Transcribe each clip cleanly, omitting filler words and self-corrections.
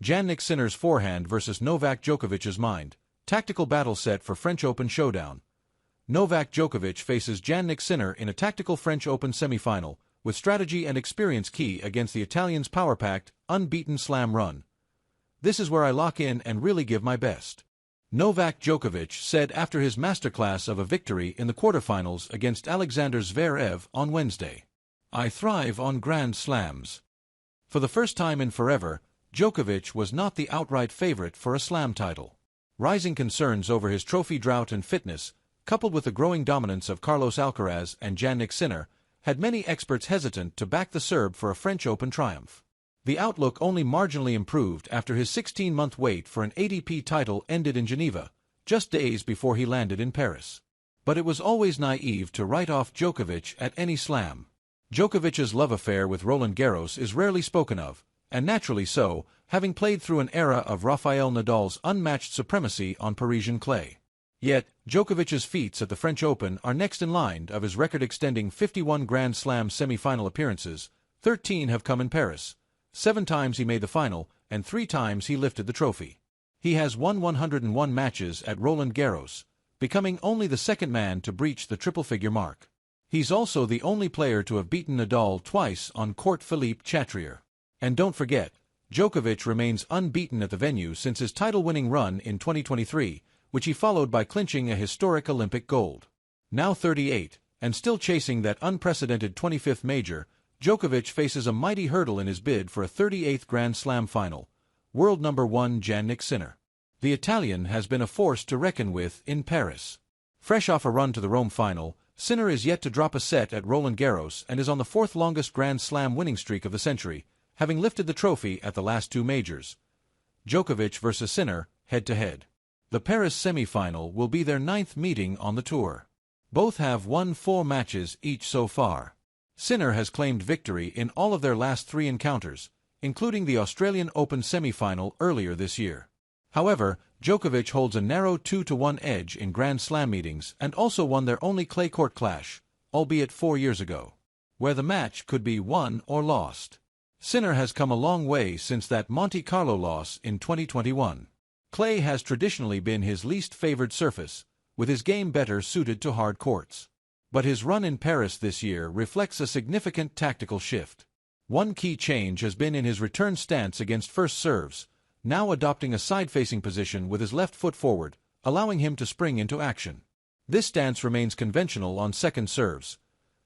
Jannik Sinner's forehand versus Novak Djokovic's mind. Tactical battle set for French Open showdown. Novak Djokovic faces Jannik Sinner in a tactical French Open semifinal, with strategy and experience key against the Italian's power-packed, unbeaten slam run. "This is where I lock in and really give my best," Novak Djokovic said after his masterclass of a victory in the quarterfinals against Alexander Zverev on Wednesday. "I thrive on Grand Slams." For the first time in forever, Djokovic was not the outright favorite for a slam title. Rising concerns over his trophy drought and fitness, coupled with the growing dominance of Carlos Alcaraz and Jannik Sinner, had many experts hesitant to back the Serb for a French Open triumph. The outlook only marginally improved after his 16-month wait for an ATP title ended in Geneva, just days before he landed in Paris. But it was always naive to write off Djokovic at any slam. Djokovic's love affair with Roland Garros is rarely spoken of, and naturally so, having played through an era of Rafael Nadal's unmatched supremacy on Parisian clay. Yet, Djokovic's feats at the French Open are next in line of his record-extending 51 Grand Slam semi-final appearances. 13 have come in Paris. 7 times he made the final, and 3 times he lifted the trophy. He has won 101 matches at Roland Garros, becoming only the second man to breach the triple-figure mark. He's also the only player to have beaten Nadal twice on court. Philippe Chatrier. And don't forget, Djokovic remains unbeaten at the venue since his title-winning run in 2023, which he followed by clinching a historic Olympic gold. Now 38, and still chasing that unprecedented 25th major, Djokovic faces a mighty hurdle in his bid for a 38th Grand Slam final, world number 1 Jannik Sinner. The Italian has been a force to reckon with in Paris. Fresh off a run to the Rome final, Sinner is yet to drop a set at Roland Garros and is on the 4th longest Grand Slam winning streak of the century, having lifted the trophy at the last 2 majors. Djokovic versus Sinner, head-to-head. The Paris semi-final will be their 9th meeting on the tour. Both have won 4 matches each so far. Sinner has claimed victory in all of their last 3 encounters, including the Australian Open semi-final earlier this year. However, Djokovic holds a narrow 2-1 edge in Grand Slam meetings and also won their only clay court clash, albeit 4 years ago, where the match could be won or lost. Sinner has come a long way since that Monte Carlo loss in 2021. Clay has traditionally been his least favored surface, with his game better suited to hard courts. But his run in Paris this year reflects a significant tactical shift. One key change has been in his return stance against first serves, now adopting a side-facing position with his left foot forward, allowing him to spring into action. This stance remains conventional on second serves.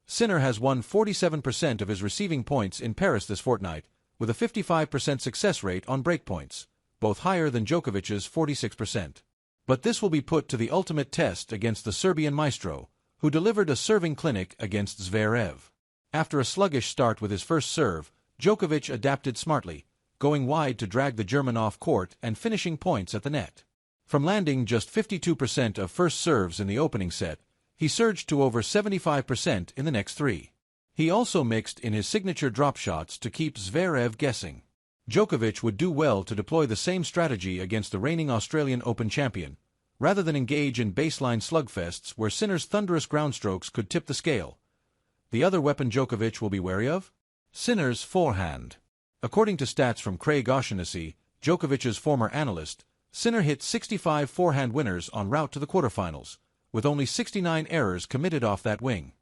Sinner has won 47% of his receiving points in Paris this fortnight, with a 55% success rate on breakpoints, both higher than Djokovic's 46%. But this will be put to the ultimate test against the Serbian maestro, who delivered a serving clinic against Zverev. After a sluggish start with his first serve, Djokovic adapted smartly, going wide to drag the German off court and finishing points at the net. From landing just 52% of first serves in the opening set, he surged to over 75% in the next 3. He also mixed in his signature drop shots to keep Zverev guessing. Djokovic would do well to deploy the same strategy against the reigning Australian Open champion, rather than engage in baseline slugfests where Sinner's thunderous ground strokes could tip the scale. The other weapon Djokovic will be wary of? Sinner's forehand. According to stats from Craig O'Shaughnessy, Djokovic's former analyst, Sinner hit 65 forehand winners en route to the quarterfinals, with only 69 errors committed off that wing.